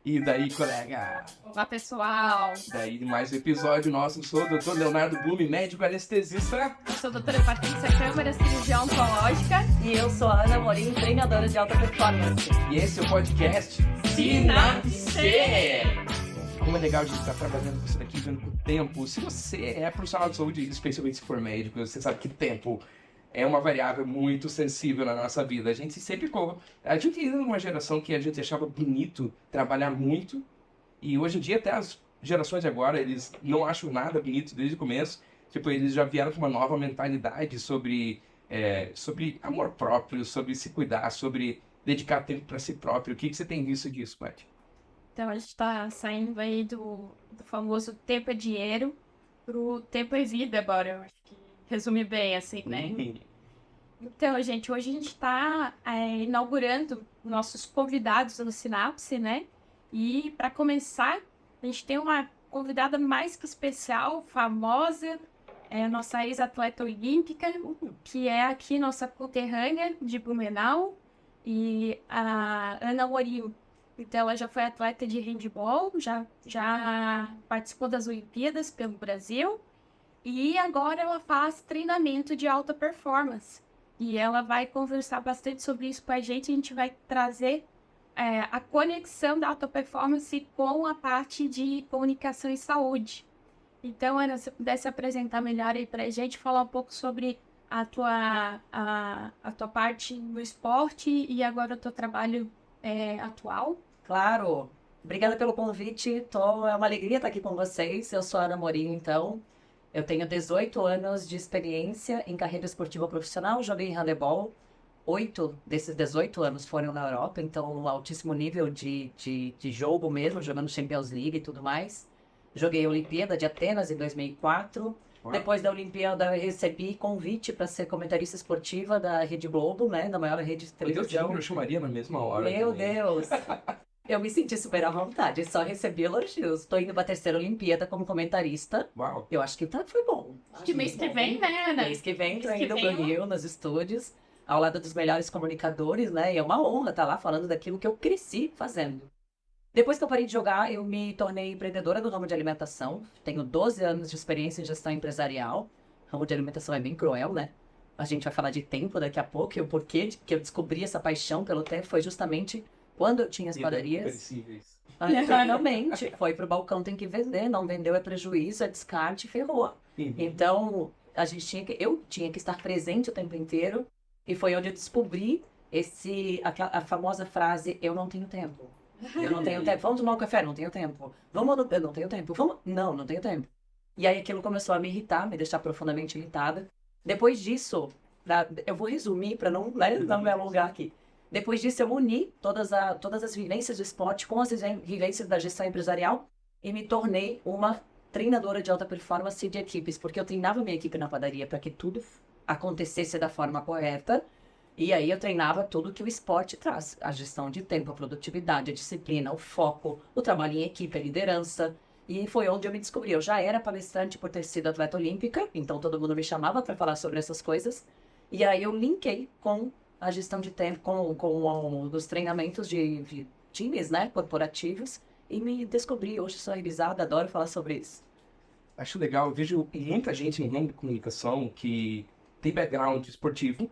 E daí, colega? Olá, pessoal. Daí, mais um episódio nosso. Sou o Dr. Leonardo Blume, médico anestesista. Eu sou a doutora Patrícia Câmara, cirurgião oncológica. E eu sou a Ana Morim, treinadora de alta performance. E esse é o podcast Sinapse! Como é legal de estar trabalhando com você daqui, vendo com o tempo. Se você é profissional de saúde, especialmente se for médico, você sabe que tempo é uma variável muito sensível na nossa vida. A gente sempre... A gente vive numa geração que a gente achava bonito trabalhar muito. E hoje em dia, até as gerações de agora, eles não acham nada bonito desde o começo. Tipo, eles já vieram com uma nova mentalidade sobre amor próprio, sobre se cuidar, sobre dedicar tempo para si próprio. O que você tem visto disso, Paty? Então, a gente está saindo aí do famoso tempo é dinheiro pro tempo é vida agora. Eu acho que resume bem, assim, né? Então, gente, hoje a gente está inaugurando nossos convidados no Sinapse, né? E para começar, a gente tem uma convidada mais que especial, famosa, a nossa ex-atleta olímpica, que é aqui nossa conterrânea de Blumenau, e a Ana Morim. Então, ela já foi atleta de handebol, já participou das Olimpíadas pelo Brasil, e agora ela faz treinamento de alta performance. E ela vai conversar bastante sobre isso com a gente vai trazer a conexão da alta performance com a parte de comunicação e saúde. Então, Ana, se você pudesse apresentar melhor aí pra gente, falar um pouco sobre a tua parte no esporte e agora o teu trabalho atual. Claro! Obrigada pelo convite. É uma alegria estar aqui com vocês. Eu sou a Ana Morim, então. Eu tenho 18 anos de experiência em carreira esportiva profissional. Joguei handebol. 8 desses 18 anos foram na Europa, então um altíssimo nível de jogo mesmo, jogando Champions League e tudo mais. Joguei a Olimpíada de Atenas em 2004. Uau. Depois da Olimpíada, eu recebi convite para ser comentarista esportiva da Rede Globo, né, da maior rede de Meu Deus, televisão. eu chamaria na mesma hora. Meu também. Deus! Eu me senti super à vontade, só recebi elogios. Tô indo pra terceira Olimpíada como comentarista. Uau. Eu acho que foi bom. Que mês que vem, né, Ana? Mês que vem, tô Mês que indo vem, pro Rio, nos estúdios, ao lado dos melhores comunicadores, né? E é uma honra estar lá falando daquilo que eu cresci fazendo. Depois que eu parei de jogar, eu me tornei empreendedora do ramo de alimentação. Tenho 12 anos de experiência em gestão empresarial. O ramo de alimentação é bem cruel, né? A gente vai falar de tempo daqui a pouco. E o porquê que eu descobri essa paixão pelo tempo foi justamente quando eu tinha as padarias. Perecíveis. Realmente, foi pro balcão, tem que vender. Não vendeu é prejuízo, é descarte, ferrou. Então, eu tinha que estar presente o tempo inteiro. E foi onde eu descobri a famosa frase, eu não tenho tempo. Eu não tenho tempo. Vamos tomar um café? Não tenho tempo. Eu não tenho tempo. Não tenho tempo. E aí aquilo começou a me irritar, me deixar profundamente irritada. Depois disso, eu vou resumir para não me alongar aqui. Depois disso, eu uni todas as vivências do esporte com as vivências da gestão empresarial e me tornei uma treinadora de alta performance de equipes, porque eu treinava minha equipe na padaria para que tudo acontecesse da forma correta. E aí eu treinava tudo que o esporte traz. A gestão de tempo, a produtividade, a disciplina, o foco, o trabalho em equipe, a liderança. E foi onde eu me descobri. Eu já era palestrante por ter sido atleta olímpica, então todo mundo me chamava para falar sobre essas coisas. E aí eu linkei com a gestão de tempo, com os treinamentos de times, né, corporativos. E me descobri. Hoje sou realizada, adoro falar sobre isso. Acho legal, eu vejo muita gente no ramo de comunicação que tem background esportivo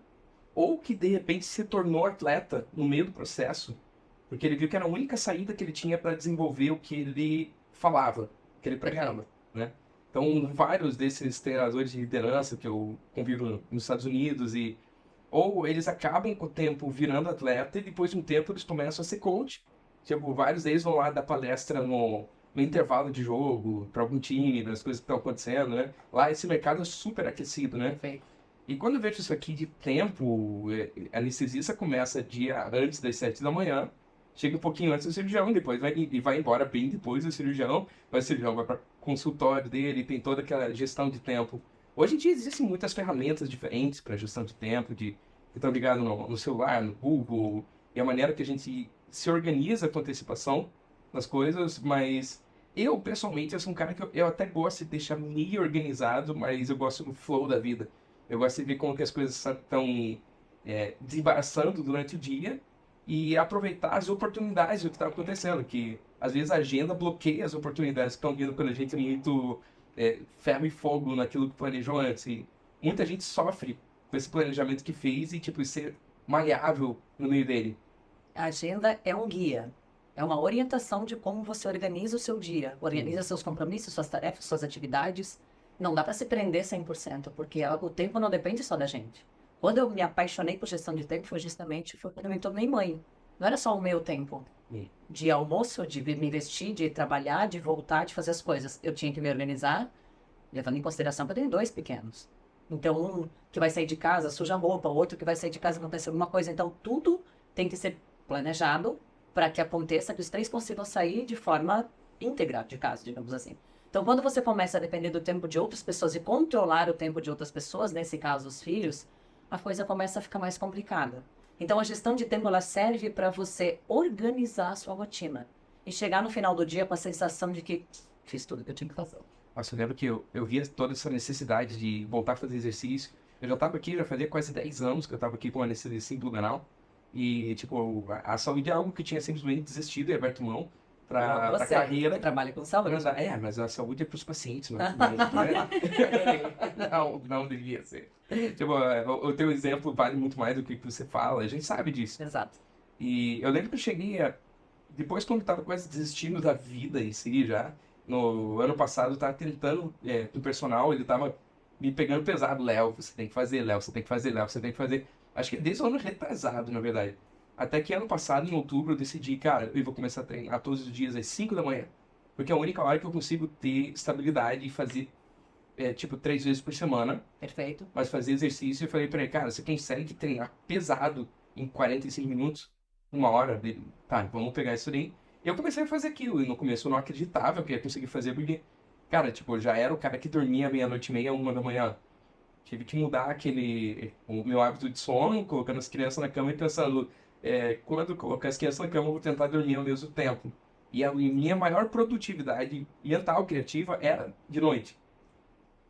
ou que de repente se tornou atleta no meio do processo, porque ele viu que era a única saída que ele tinha para desenvolver o que ele falava, que ele pregava, né? Então, vários desses treinadores de liderança que eu convivo nos Estados Unidos ou eles acabam com o tempo virando atleta e depois de um tempo eles começam a ser coach. Tipo, vários deles vão lá dar palestra no intervalo de jogo, para algum time, das coisas que estão acontecendo, né? Lá esse mercado é super aquecido, né? Perfeito. E quando eu vejo isso aqui de tempo, a anestesista começa dia antes das 7 da manhã, chega um pouquinho antes do cirurgião, depois vai embora bem depois do cirurgião, mas o cirurgião vai para o consultório dele, tem toda aquela gestão de tempo. Hoje em dia existem muitas ferramentas diferentes para gestão de tempo, que estão ligadas no celular, no Google, e a maneira que a gente se organiza com antecipação nas coisas, mas eu, pessoalmente, eu sou um cara que eu até gosto de deixar meio organizado, mas eu gosto do flow da vida. Eu gosto de ver como que as coisas estão desembaraçando durante o dia e aproveitar as oportunidades do que está acontecendo, que às vezes a agenda bloqueia as oportunidades que estão vindo quando a gente é muito ferro e fogo naquilo que planejou antes. E muita gente sofre com esse planejamento que fez e, tipo, ser maleável no meio dele. A agenda é um guia, é uma orientação de como você organiza o seu dia, organiza seus compromissos, suas tarefas, suas atividades. Não dá para se prender 100%, porque o tempo não depende só da gente. Quando eu me apaixonei por gestão de tempo, foi quando eu me tornei mãe. Não era só o meu tempo de almoço, de me vestir, de trabalhar, de voltar, de fazer as coisas. Eu tinha que me organizar, levando em consideração que eu tenho 2 pequenos. Então, um que vai sair de casa, suja a roupa, outro que vai sair de casa, acontece alguma coisa. Então, tudo tem que ser planejado para que aconteça que os 3 consigam sair de forma íntegra de casa, digamos assim. Então, quando você começa a depender do tempo de outras pessoas e controlar o tempo de outras pessoas, nesse caso os filhos, a coisa começa a ficar mais complicada. Então, a gestão de tempo ela serve para você organizar a sua rotina e chegar no final do dia com a sensação de que fiz tudo que eu tinha que fazer. Nossa, eu lembro que eu via toda essa necessidade de voltar a fazer exercício. Eu já estava aqui, já fazia quase 10 anos que eu estava aqui com anestesia intestinal. E, tipo, a saúde é algo que tinha simplesmente desistido e aberto mão para carreira. Você trabalha com saúde. Mas a saúde é para os pacientes, não é? Não devia ser. Tipo, o teu exemplo vale muito mais do que você fala, a gente sabe disso. Exato. E eu lembro que eu cheguei depois quando eu tava quase desistindo da vida em si já, no ano passado eu tava tentando, do personal, ele tava me pegando pesado, Léo, você tem que fazer, Léo, você tem que fazer, Léo, você tem que fazer. Acho que desde o ano retrasado, na verdade. Até que ano passado, em outubro, eu decidi, cara, eu vou começar a treinar todos os dias às 5 da manhã. Porque é a única hora que eu consigo ter estabilidade e fazer, 3 vezes por semana. Perfeito. Mas fazer exercício, eu falei pra ele, cara, você consegue treinar pesado em 45 minutos? 1 hora? Tá, vamos pegar isso daí. E eu comecei a fazer aquilo. E no começo eu não acreditava que eu ia conseguir fazer, porque, cara, tipo, eu já era o cara que dormia meia-noite e meia, 1 da manhã. Tive que mudar o meu hábito de sono, colocando as crianças na cama e pensando, quando eu colocar as crianças na cama, eu vou tentar dormir ao mesmo tempo. E a minha maior produtividade mental, criativa, era de noite.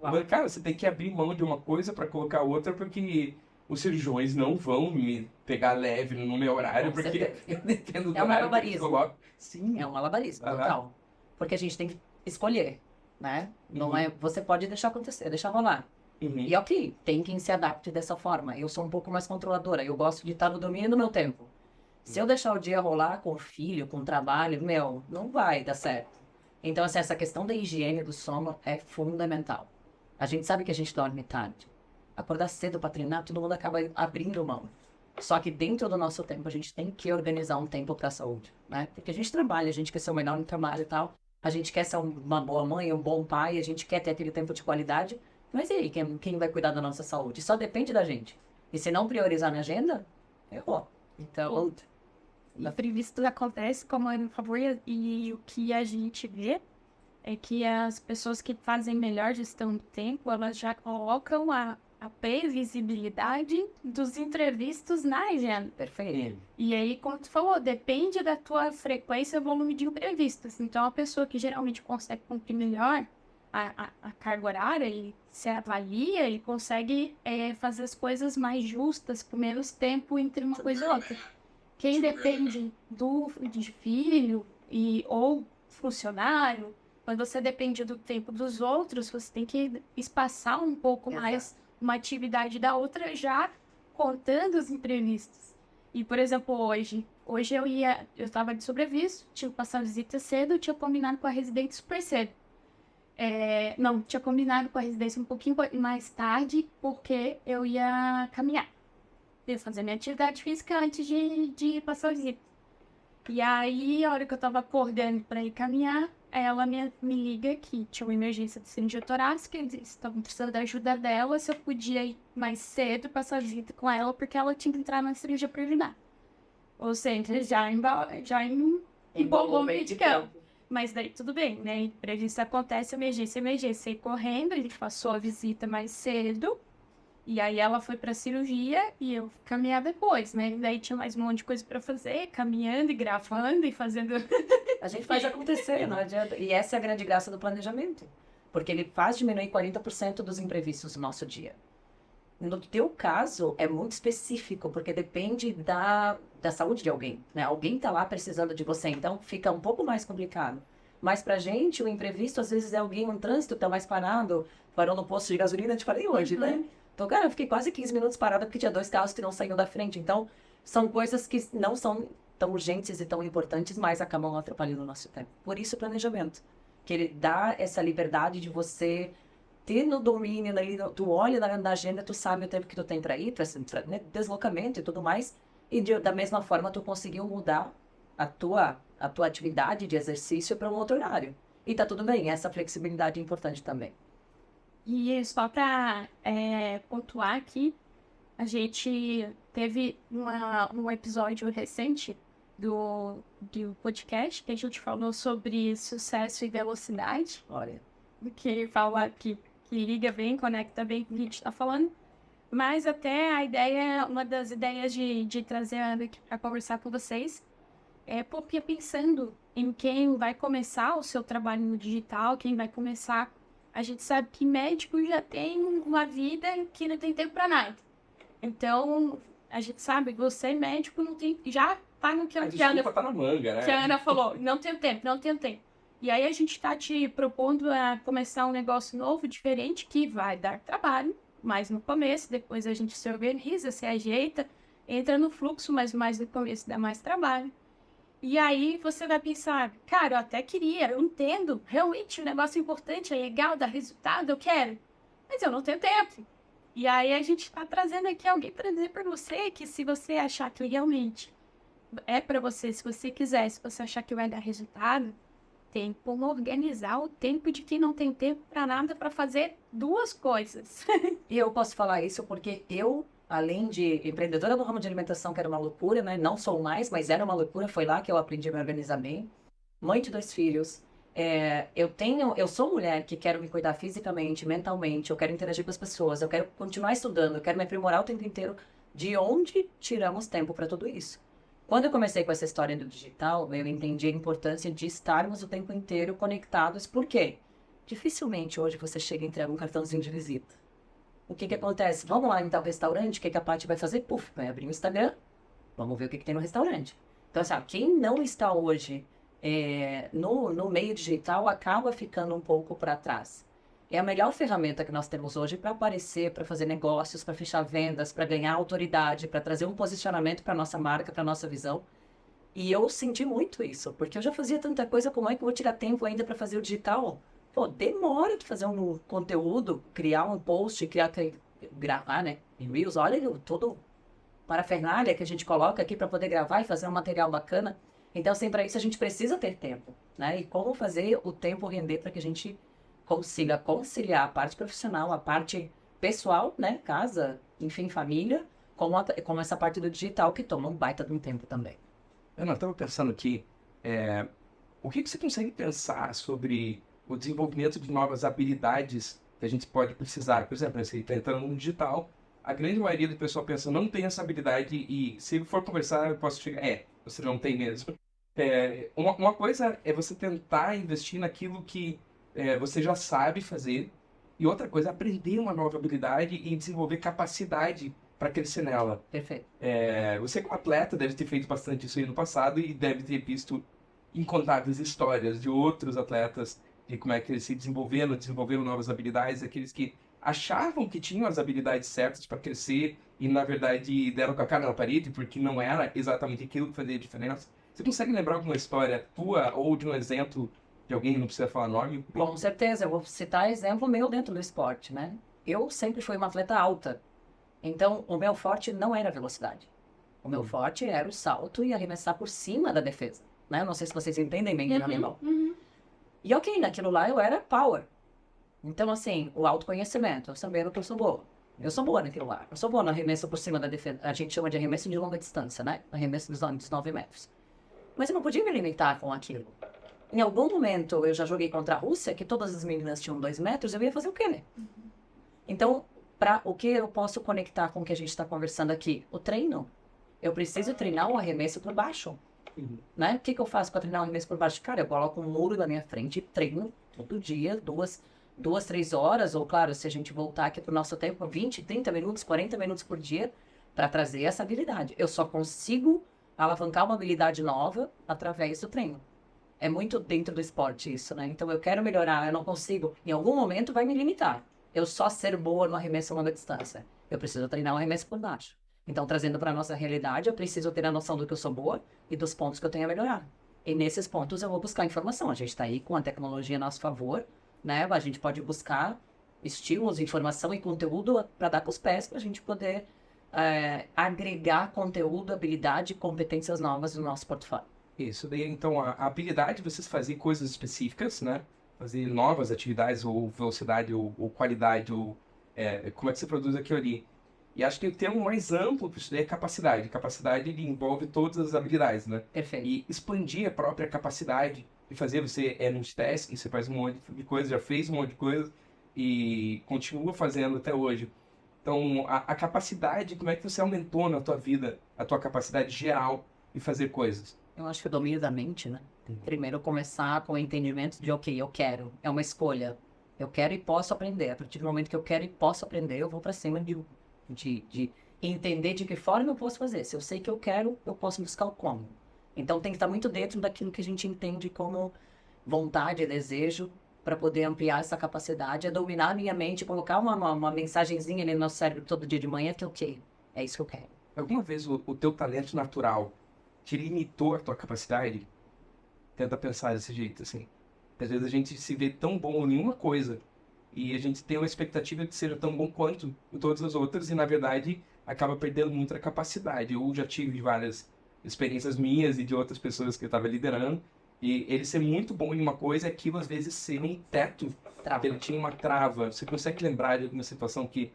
Mas, cara, você tem que abrir mão de uma coisa para colocar outra, porque os cirurgiões não vão me pegar leve no meu horário, porque eu dependo do um horário que malabarismo. eles colocam. Sim. É um malabarismo, total. Porque a gente tem que escolher, né? Não é, você pode deixar acontecer, deixar rolar. E ok, tem quem se adapte dessa forma. Eu sou um pouco mais controladora, eu gosto de estar no domínio do meu tempo. Se eu deixar o dia rolar com o filho, com o trabalho, não vai dar certo. Então, assim, essa questão da higiene do sono é fundamental. A gente sabe que a gente dorme tarde. Acordar cedo para treinar, todo mundo acaba abrindo mão. Só que dentro do nosso tempo, a gente tem que organizar um tempo para a saúde, né? Porque a gente trabalha, a gente quer ser o melhor no trabalho e tal. A gente quer ser uma boa mãe, um bom pai, a gente quer ter aquele tempo de qualidade. Mas e aí, quem vai cuidar da nossa saúde? Só depende da gente. E se não priorizar na agenda, errou. Então... Imprevisto acontece, como é no favor, e o que a gente vê é que as pessoas que fazem melhor gestão do tempo, elas já colocam a previsibilidade dos imprevistos na agenda. Perfeito. E aí, como tu falou, depende da tua frequência e volume de imprevistos. Então, a pessoa que geralmente consegue cumprir melhor a carga horária, ele se avalia e consegue fazer as coisas mais justas, com menos tempo entre uma coisa e outra. Quem depende de filho ou funcionário, quando você depende do tempo dos outros, você tem que espaçar um pouco mais uma atividade da outra, já contando os imprevistos. E, por exemplo, hoje eu estava de sobreaviso, tinha que passar visita cedo, tinha combinado com a residente super cedo. Não, tinha combinado com a residência um pouquinho mais tarde, porque eu ia caminhar. Eu ia fazer minha atividade física antes de passar a visita. E aí, a hora que eu tava acordando pra ir caminhar, ela me liga que tinha uma emergência de cirurgia torácica, eles estavam precisando da ajuda dela, se eu podia ir mais cedo passar a visita com ela, porque ela tinha que entrar na cirurgia preliminar. Ou seja, já embolou o meio de campo. Mas daí tudo bem, né? Imprevisto acontece, emergência. Saí correndo, a gente passou a visita mais cedo. E aí ela foi pra cirurgia e eu caminhar depois, né? E daí tinha mais um monte de coisa pra fazer, caminhando e gravando e fazendo... A gente faz acontecer, não adianta. E essa é a grande graça do planejamento. Porque ele faz diminuir 40% dos imprevistos no nosso dia. No teu caso, é muito específico, porque depende da saúde de alguém, né? Alguém tá lá precisando de você, então fica um pouco mais complicado. Mas pra gente, o imprevisto, às vezes é alguém no trânsito, tá mais parado, parou no posto de gasolina, eu te falei hoje, né? Então, cara, eu fiquei quase 15 minutos parada porque tinha 2 carros que não saíam da frente. Então, são coisas que não são tão urgentes e tão importantes, mas acabam atrapalhando o nosso tempo. Por isso, o planejamento. Que ele dá essa liberdade de você ter no domínio, tu olha na agenda, tu sabe o tempo que tu tem para ir, pra, né, deslocamento e tudo mais, e da mesma forma tu conseguiu mudar a tua atividade de exercício para um outro horário. E tá tudo bem, essa flexibilidade é importante também. E só para pontuar aqui, a gente teve um episódio recente do podcast que a gente falou sobre sucesso e velocidade, Olha, que fala que liga bem, conecta bem com o que a gente está falando. Mas até a ideia, uma das ideias de trazer a Ana aqui para conversar com vocês é porque pensando em quem vai começar o seu trabalho no digital, quem vai começar, a gente sabe que médico já tem uma vida que não tem tempo para nada. Então, a gente sabe que você médico não tem, já tá no que a Ana, tá na manga, né? que a Ana falou, não tenho tempo. E aí a gente está te propondo a começar um negócio novo, diferente, que vai dar trabalho, mas no começo, depois a gente se organiza, se ajeita, entra no fluxo, mas mais no começo dá mais trabalho. E aí você vai pensar, cara, eu até queria, eu entendo, realmente o negócio é importante, é legal, dá resultado, eu quero, mas eu não tenho tempo. E aí a gente está trazendo aqui alguém para dizer para você que se você achar que realmente é para você, se você quiser, se você achar que vai dar resultado, tem como organizar o tempo de quem não tem tempo para nada para fazer 2 coisas. e eu posso falar isso porque eu, além de empreendedora no ramo de alimentação, que era uma loucura, né? Não sou mais, mas era uma loucura, foi lá que eu aprendi a me organizar bem. Mãe de 2 filhos. Eu sou mulher que quero me cuidar fisicamente, mentalmente, eu quero interagir com as pessoas, eu quero continuar estudando, eu quero me aprimorar o tempo inteiro. De onde tiramos tempo para tudo isso? Quando eu comecei com essa história do digital, eu entendi a importância de estarmos o tempo inteiro conectados. Por quê? Dificilmente hoje você chega e entrega um cartãozinho de visita. O que acontece? Vamos lá em tal restaurante, o que a Paty vai fazer? Puf, vai abrir o Instagram, vamos ver o que tem no restaurante. Então, assim, quem não está hoje no meio digital acaba ficando um pouco para trás. É a melhor ferramenta que nós temos hoje para aparecer, para fazer negócios, para fechar vendas, para ganhar autoridade, para trazer um posicionamento para nossa marca, para nossa visão. E eu senti muito isso, porque eu já fazia tanta coisa, como é que eu vou tirar tempo ainda para fazer o digital? Pô, demora de fazer um conteúdo, criar um post, gravar, né? Em Reels, olha todo parafernália que a gente coloca aqui para poder gravar e fazer um material bacana. Então, assim, para isso a gente precisa ter tempo, né? E como fazer o tempo render para que a gente consiga conciliar a parte profissional, a parte pessoal, né? Casa, enfim, família, com essa parte do digital que toma um baita de um tempo também. Ana, eu estava pensando aqui, o que você consegue pensar sobre o desenvolvimento de novas habilidades que a gente pode precisar? Por exemplo, você está entrando no digital, a grande maioria do pessoal pensa, não tem essa habilidade e se for conversar, eu posso chegar, você não tem mesmo. Uma coisa é você tentar investir naquilo que você já sabe fazer, e outra coisa é aprender uma nova habilidade e desenvolver capacidade para crescer nela. Perfeito. Você como atleta deve ter feito bastante isso aí no passado e deve ter visto incontáveis histórias de outros atletas, de como é que eles se desenvolveram novas habilidades, aqueles que achavam que tinham as habilidades certas para crescer e, na verdade, deram com a cara na parede porque não era exatamente aquilo que fazia diferença. Você consegue lembrar alguma história tua ou de um exemplo de alguém, não precisa falar nome? Com certeza, eu vou citar exemplo meu dentro do esporte, né? Eu sempre fui uma atleta alta, então o meu forte não era a velocidade. O meu forte era o salto e arremessar por cima da defesa, né? Eu não sei se vocês entendem bem o animal. E ok, naquilo lá eu era power. Então, assim, o autoconhecimento, eu sabendo que eu sou boa. Eu sou boa naquilo lá. Eu sou boa no arremesso por cima da defesa. A gente chama de arremesso de longa distância, né? Arremesso dos 9 metros. Mas eu não podia me limitar com aquilo. Em algum momento, eu já joguei contra a Rússia, que todas as meninas tinham 2 metros, eu ia fazer o quê, né? Então, o que eu posso conectar com o que a gente está conversando aqui? O treino. Eu preciso treinar o arremesso por baixo. Né? O que eu faço para treinar o arremesso por baixo? Cara, eu coloco um muro na minha frente e treino todo dia, 2 2, 3 horas, ou claro, se a gente voltar aqui pro nosso tempo, 20, 30 minutos, 40 minutos por dia, para trazer essa habilidade. Eu só consigo alavancar uma habilidade nova através do treino. É muito dentro do esporte isso, né? Então eu quero melhorar, eu não consigo. Em algum momento vai me limitar. Eu só ser boa no arremesso a longa distância. Eu preciso treinar o arremesso por baixo. Então, trazendo para a nossa realidade, eu preciso ter a noção do que eu sou boa e dos pontos que eu tenho a melhorar. E nesses pontos eu vou buscar informação. A gente está aí com a tecnologia a nosso favor, né? A gente pode buscar estímulos, informação e conteúdo para dar com os pés para a gente poder agregar conteúdo, habilidade e competências novas no nosso portfólio. Isso, daí então a habilidade de vocês fazerem coisas específicas, né? Fazer novas atividades, ou velocidade, ou qualidade, ou como é que você produz aquilo ali. E acho que o termo mais amplo para isso daí é capacidade. Capacidade, ele envolve todas as habilidades, né? Perfeito. E expandir a própria capacidade de fazer você multitasking, você faz um monte de coisa, já fez um monte de coisa e continua fazendo até hoje. Então, a capacidade, como é que você aumentou na tua vida a tua capacidade geral de fazer coisas? Eu acho que o domínio da mente, né? Primeiro começar com o entendimento de, ok, eu quero, é uma escolha. Eu quero e posso aprender. A partir do momento que eu quero e posso aprender, eu vou para cima de entender de que forma eu posso fazer. Se eu sei que eu quero, eu posso buscar o como. Então tem que estar muito dentro daquilo que a gente entende como vontade e desejo para poder ampliar essa capacidade, é dominar a minha mente, colocar uma mensagenzinha ali no nosso cérebro todo dia de manhã que ok, é isso que eu quero. Alguma vez o teu talento natural te limitou a tua capacidade? Tenta pensar desse jeito, assim. Às vezes a gente se vê tão bom em uma coisa e a gente tem uma expectativa de ser tão bom quanto em todas as outras e, na verdade, acaba perdendo muito a capacidade. Eu já tive várias experiências minhas e de outras pessoas que eu estava liderando, e ele ser muito bom em uma coisa é aquilo, às vezes, ser um teto. Ele tinha uma trava. Você consegue lembrar de alguma situação que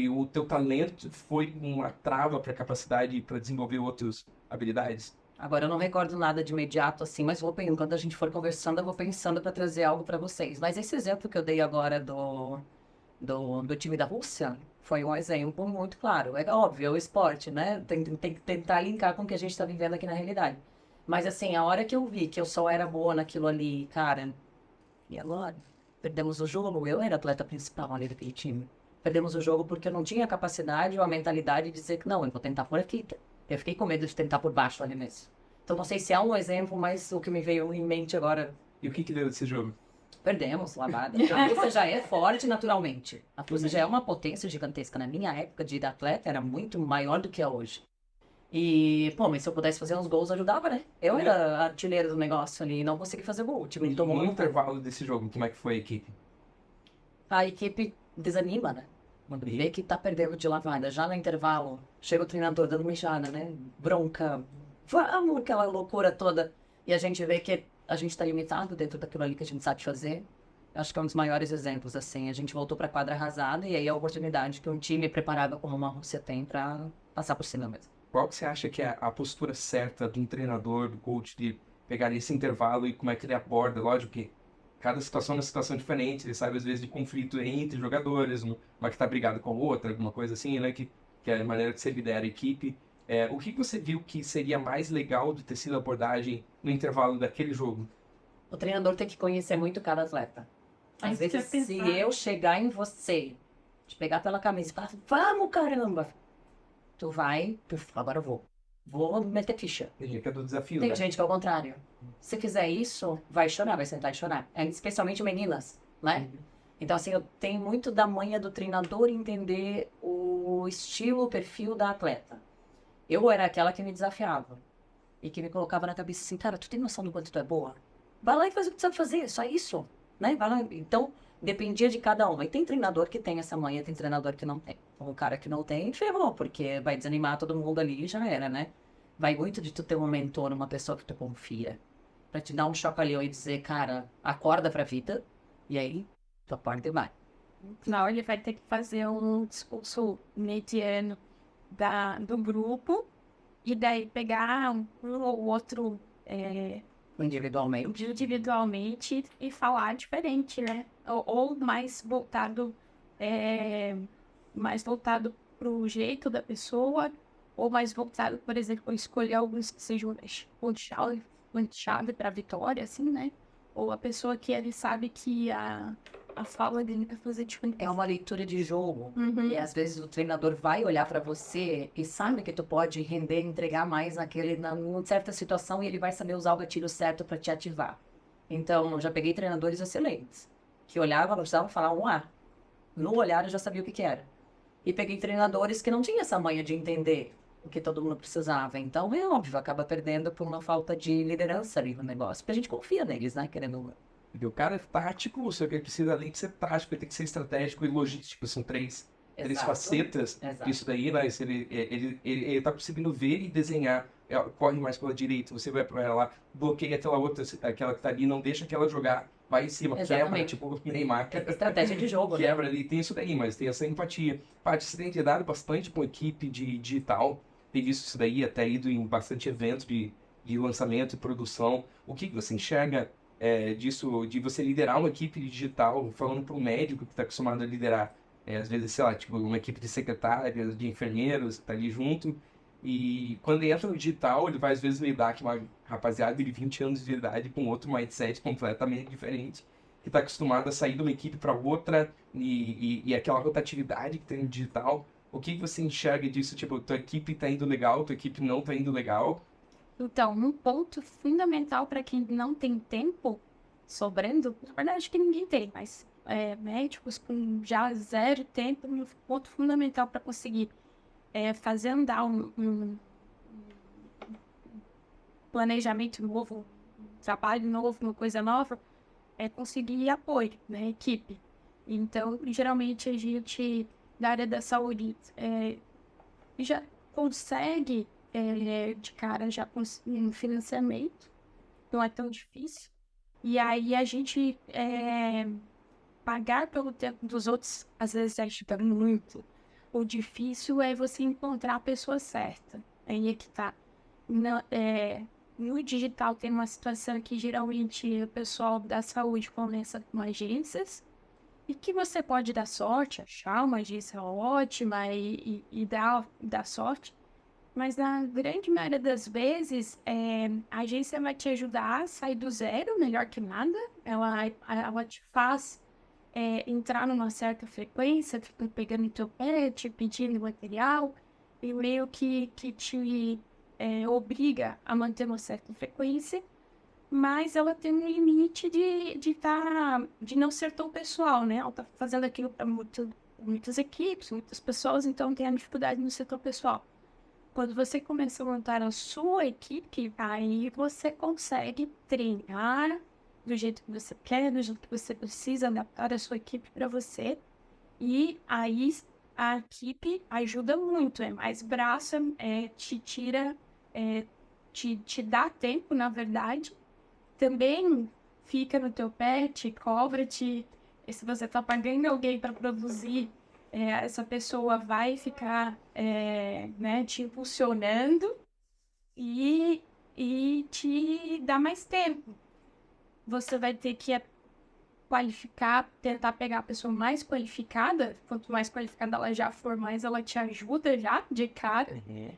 o teu talento foi uma trava para a capacidade para desenvolver outras habilidades? Agora, eu não recordo nada de imediato assim, mas quando a gente for conversando, eu vou pensando para trazer algo para vocês. Mas esse exemplo que eu dei agora do time da Rússia foi um exemplo muito claro. É óbvio, é o esporte, né? Tem que tentar linkar com o que a gente está vivendo aqui na realidade. Mas assim, a hora que eu vi que eu só era boa naquilo ali, cara, e agora? Perdemos o jogo, eu era atleta principal ali daquele time. Perdemos o jogo porque eu não tinha a capacidade ou a mentalidade de dizer que não, eu vou tentar por aqui. Eu fiquei com medo de tentar por baixo ali mesmo. Então não sei se é um exemplo, mas o que me veio em mente agora... E o que deu desse jogo? Perdemos, lavada. A Rússia já é forte naturalmente. A Rússia já é uma potência gigantesca. Na minha época de atleta era muito maior do que é hoje. E, pô, mas se eu pudesse fazer uns gols, ajudava, né? Eu era artilheiro do negócio ali e não consegui fazer gol. O time tomou No intervalo desse jogo, como é que foi a equipe? A equipe desanima, né? Quando vê que tá perdendo de lavada. Já no intervalo, chega o treinador dando uma mijada, né? Bronca, vamos, aquela loucura toda. E a gente vê que a gente tá limitado dentro daquilo ali que a gente sabe fazer. Acho que é um dos maiores exemplos, assim. A gente voltou pra quadra arrasada e aí a oportunidade que um time preparado como uma Rússia tem pra passar por cima mesmo. Qual que você acha que é a postura certa de um treinador, do coach, de pegar esse intervalo e como é que ele aborda? Lógico que cada situação é uma situação diferente, ele sabe às vezes de conflito entre jogadores, uma que tá brigado com a outra, alguma coisa assim, né? Que é a maneira que você lidera a equipe. O que você viu que seria mais legal de ter sido a abordagem no intervalo daquele jogo? O treinador tem que conhecer muito cada atleta. Às vezes, se eu chegar em você, te pegar pela camisa e falar, vamos, caramba! Tu vai, agora eu vou. Vou meter ficha. Tem gente que é do desafio, Tem né? gente que é o contrário. Se fizer isso, vai chorar, vai sentar e chorar. Especialmente meninas, né? Então, assim, eu tenho muito da manha do treinador entender o estilo, o perfil da atleta. Eu era aquela que me desafiava. E que me colocava na cabeça assim, cara, tu tem noção do quanto tu é boa? Vai lá e faz o que tu sabe fazer, só isso. Né? Vai lá. Então, dependia de cada uma. E tem treinador que tem essa manha, tem treinador que não tem. O cara que não tem, ferrou, porque vai desanimar todo mundo ali e já era, né? Vai muito de tu ter um mentor, uma pessoa que tu confia. Pra te dar um choque ali e dizer, cara, acorda pra vida. E aí, tu acorda e vai. Não, ele vai ter que fazer um discurso mediano do grupo e daí pegar um ou outro individualmente e falar diferente, né? Ou mais voltado pro jeito da pessoa, ou mais voltado, por exemplo, escolher alguns que sejam ponto-chave para a vitória, assim, né? Ou a pessoa que ele sabe que a fala dele vai fazer diferença. É uma leitura de jogo. Uhum. E às vezes o treinador vai olhar pra você e sabe que tu pode render, entregar mais numa certa situação e ele vai saber usar o gatilho certo pra te ativar. Então, eu já peguei treinadores excelentes, que olhavam, não precisavam falar um A. No olhar eu já sabia o que que era. E peguei treinadores que não tinham essa manha de entender o que todo mundo precisava. Então, é óbvio, acaba perdendo por uma falta de liderança ali no negócio. Porque a gente confia neles, né? Querendo. Porque o cara é tático, só que ele precisa, além de ser tático, ele tem que ser estratégico e logístico. São três Exato. facetas Exato. disso daí, mas ele tá conseguindo ver e desenhar. Corre mais pela direita, você vai pra ela lá, bloqueia aquela outra, aquela que tá ali, não deixa que ela jogar, vai em cima, quebra, Exatamente. tipo o Neymar. Estratégia de jogo, né? Quebra ali, tem isso daí, mas tem essa empatia. Paty, você tem lidado bastante com equipe de digital, tem visto isso daí, até ido em bastante eventos de lançamento e produção. O que você enxerga disso, de você liderar uma equipe digital, falando para um médico que está acostumado a liderar, às vezes, sei lá, tipo, uma equipe de secretárias, de enfermeiros, que tá ali junto, e quando ele entra no digital, ele vai às vezes lidar com uma rapaziada de 20 anos de idade com outro mindset completamente diferente, que está acostumado a sair de uma equipe para outra, e aquela rotatividade que tem no digital. O que você enxerga disso? Tipo, tua equipe tá indo legal, tua equipe não tá indo legal? Então, um ponto fundamental para quem não tem tempo sobrando, na verdade acho que ninguém tem, mas médicos com já zero tempo, um ponto fundamental para conseguir fazer andar um planejamento novo, um trabalho novo, uma coisa nova, é conseguir apoio, né, equipe. Então, geralmente a gente, da área da saúde, já consegue de cara já um financiamento, não é tão difícil. E aí a gente pagar pelo tempo dos outros, às vezes ajuda muito. O difícil é você encontrar a pessoa certa. Aí é que tá. No digital tem uma situação que geralmente o pessoal da saúde começa com agências e que você pode dar sorte, achar uma agência ótima e dar sorte. Mas na grande maioria das vezes, a agência vai te ajudar a sair do zero, melhor que nada. Ela te faz entrar numa certa frequência, fica pegando teu pé, te pedindo material, e meio que te obriga a manter uma certa frequência, mas ela tem um limite de não ser tão pessoal, né? Ela tá fazendo aquilo para muitas equipes, muitas pessoas, então tem a dificuldade no setor pessoal. Quando você começa a montar a sua equipe, aí você consegue treinar do jeito que você quer, do jeito que você precisa, adaptar a sua equipe para você. E aí a equipe ajuda muito, é mais braço, te tira, te dá tempo, na verdade. Também fica no teu pé, te cobra, se você está pagando alguém para produzir, essa pessoa vai ficar né, te impulsionando e te dá mais tempo. Você vai ter que qualificar, tentar pegar a pessoa mais qualificada. Quanto mais qualificada ela já for, mais ela te ajuda já de cara. Uhum.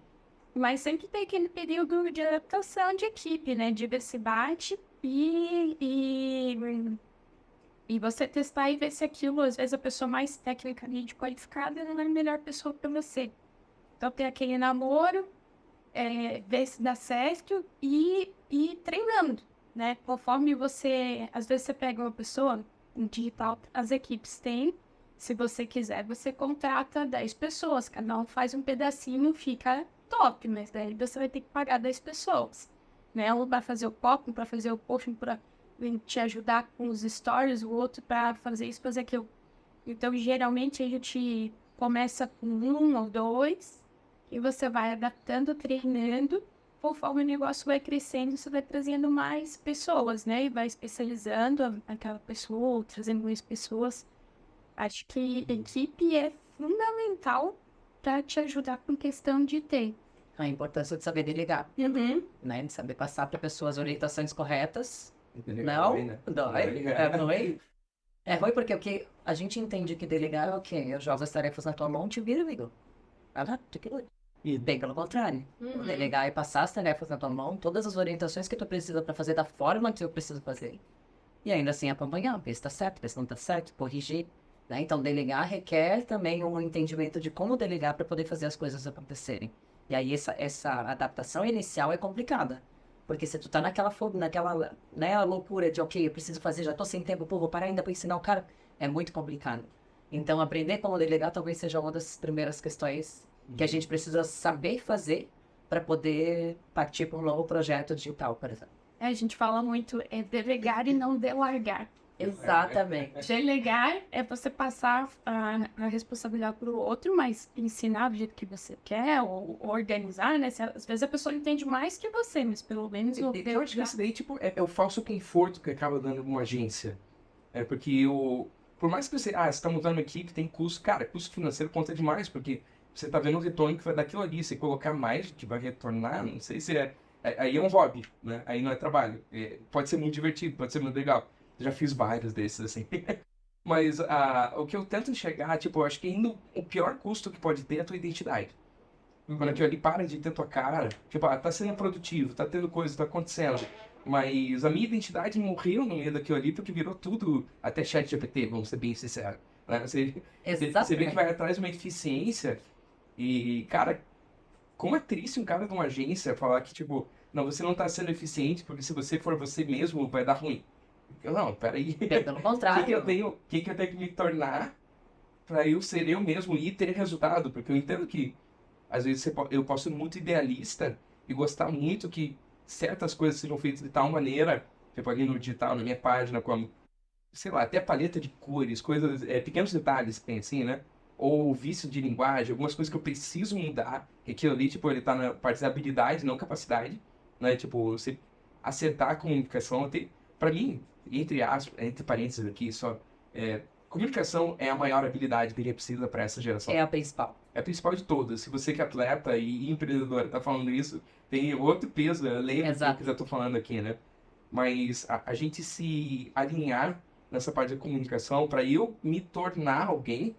Mas sempre tem aquele período de adaptação de equipe, né? De ver se bate e você testar e ver se aquilo, às vezes a pessoa mais tecnicamente qualificada não é a melhor pessoa para você. Então tem aquele namoro, ver se dá certo e ir treinando, né? Conforme você, às vezes você pega uma pessoa no digital, as equipes têm, se você quiser, você contrata 10 pessoas, cada um faz um pedacinho, fica top, mas daí você vai ter que pagar 10 pessoas, né? Um para fazer o copy, para fazer o post, para te ajudar com os stories, o outro para fazer isso, fazer aquilo. Então, geralmente, a gente começa com 1 ou 2 e você vai adaptando, treinando. Conforme o negócio vai crescendo, você vai trazendo mais pessoas, né? E vai especializando aquela pessoa, trazendo mais pessoas. Acho que equipe é fundamental para te ajudar com questão de tempo. A importância de saber delegar, né? De saber passar para a pessoa as orientações corretas. Não, Dói, né? dói. É ruim. É ruim porque o que a gente entende que delegar é o quê? Eu jogo as tarefas na tua mão, te vira, amigo. Vai lá, tu que luta. E bem pelo contrário. Delegar é passar as tarefas na tua mão, todas as orientações que tu precisa para fazer da forma que eu preciso fazer. e ainda assim acompanhar, ver se está certo, ver se não está certo, corrigir. Né? Então, delegar requer também um entendimento de como delegar para poder fazer as coisas acontecerem. E aí, essa adaptação inicial é complicada. Porque se tu tá naquela né, loucura de, ok, eu preciso fazer, já tô sem tempo, pô, vou parar ainda para ensinar o cara, é muito complicado. Então, aprender como delegar talvez seja uma das primeiras questões que a gente precisa saber fazer para poder partir para um novo projeto digital, por exemplo. A gente fala muito é delegar e não delargar. Exatamente. Delegar é você passar a responsabilidade para o outro, mas ensinar do jeito que você quer, ou organizar, né? Às vezes a pessoa entende mais que você, mas pelo menos Eu acho que isso daí, tipo, é o falso conforto que acaba dando uma agência. É porque por mais que você tá montando uma equipe, tem custo. Cara, custo financeiro conta demais, porque você tá vendo o retorno que vai daquilo ali. Se colocar mais que vai retornar, não sei se aí é um hobby, né? Aí não é trabalho. Pode ser muito divertido, pode ser muito legal. Já fiz vários desses, assim. Mas o que eu tento enxergar, tipo, eu acho que ainda o pior custo que pode ter é a tua identidade. Quando aquilo ali para de ter tua cara, tipo, tá sendo produtivo, tá tendo coisa, tá acontecendo. Mas a minha identidade morreu no meio daquilo ali porque virou tudo, até chat GPT, vamos ser bem sinceros. Né? Você vê que vai atrás de uma eficiência e, cara, como é triste um cara de uma agência falar que, tipo, não, você não tá sendo eficiente porque se você for você mesmo, vai dar ruim. Não, peraí. Pelo contrário. O que eu tenho que me tornar para eu ser eu mesmo e ter resultado? Porque eu entendo que, às vezes, eu posso ser muito idealista e gostar muito que certas coisas sejam feitas de tal maneira, tipo ali no digital, na minha página, como, sei lá, até paleta de cores, coisas, pequenos detalhes que tem assim, né? Ou vício de linguagem, algumas coisas que eu preciso mudar, que aquilo ali, tipo, ele tá na parte da habilidade, não capacidade, né? Tipo, você acertar a comunicação, para mim, entre parênteses aqui, só, comunicação é a maior habilidade que ele precisa para essa geração. É a principal. É a principal de todas. Se você que é atleta e empreendedor tá falando isso, tem outro peso, lembra do que eu tô falando aqui, né? Mas a gente se alinhar nessa parte da comunicação para eu me tornar alguém,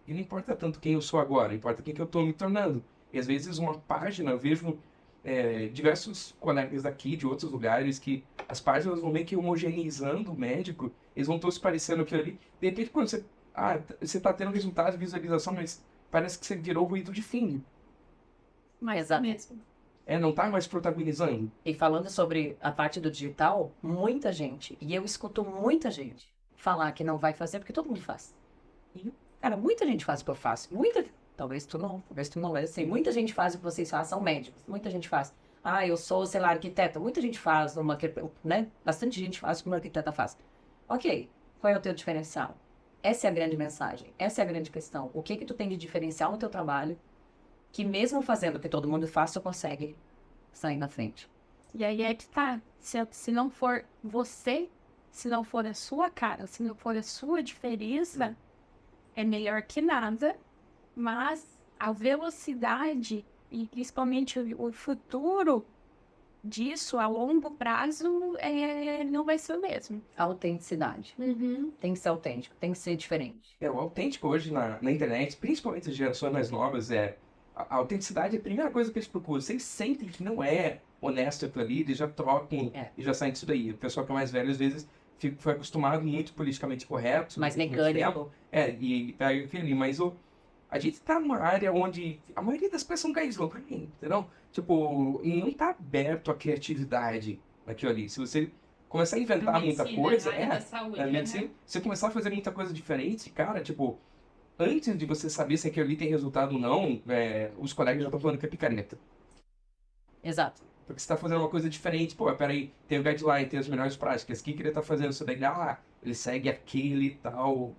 e não importa tanto quem eu sou agora, importa quem que eu tô me tornando. E às vezes uma página, eu vejo diversos colegas daqui, de outros lugares, que as páginas vão meio que homogeneizando o médico, eles vão todos parecendo aquilo ali. De repente, quando você tá tendo resultado de visualização, mas parece que você virou ruído de fundo. Mas mesmo. Não tá mais protagonizando. E falando sobre a parte do digital, muita gente, e eu escuto muita gente falar que não vai fazer porque todo mundo faz. E, cara, muita gente faz o que eu faço. Talvez tu não, mas assim, muita gente faz o que vocês fazem, são médicos. Muita gente faz. Eu sou, sei lá, arquiteta. Muita gente faz, né? Bastante gente faz o que uma arquiteta faz. Ok, qual é o teu diferencial? Essa é a grande mensagem, essa é a grande questão. O que tu tem de diferencial no teu trabalho que mesmo fazendo o que todo mundo faz, tu consegue sair na frente? E aí é que tá. Se não for você, se não for a sua cara, se não for a sua diferença, é melhor que nada. Mas a velocidade e principalmente o futuro disso a longo prazo não vai ser o mesmo. Autenticidade. Tem que ser autêntico, tem que ser diferente. O autêntico hoje na internet, principalmente as gerações mais novas, a autenticidade é a primeira coisa que eles procuram. Se eles sentem que não é honesto aquilo ali, eles já trocam e já saem disso daí. O pessoal que é mais velho, às vezes, foi acostumado muito politicamente correto. Mais mecânico. E pega aquilo ali. Mas a gente tá numa área onde a maioria das pessoas são gays, entendeu? Tipo, não tá aberto à criatividade naquilo ali. Se você começar a inventar muita coisa, medicina, se você começar a fazer muita coisa diferente, cara, tipo, antes de você saber se aquilo ali tem resultado ou não, os colegas já estão falando que é picareta. Exato. Porque você tá fazendo uma coisa diferente, peraí, tem o guideline, tem as melhores práticas, o que ele tá fazendo isso daí? Ele segue aquele tal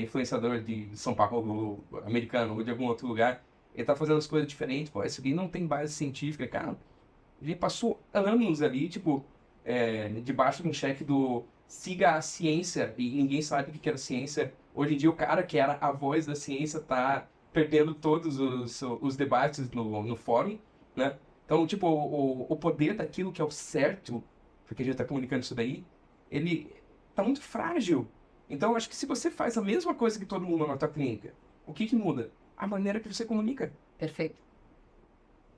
influenciador de São Paulo, americano, ou de algum outro lugar, ele tá fazendo as coisas diferentes, isso aqui não tem base científica, cara. Ele passou anos ali, tipo, debaixo de um cheque do siga a ciência, e ninguém sabe o que era ciência. Hoje em dia, o cara que era a voz da ciência tá perdendo todos os debates no fórum, né? Então, tipo, o poder daquilo que é o certo, porque a gente tá comunicando isso daí, ele tá muito frágil. Então, eu acho que se você faz a mesma coisa que todo mundo na tua clínica, o que muda? A maneira que você comunica. Perfeito.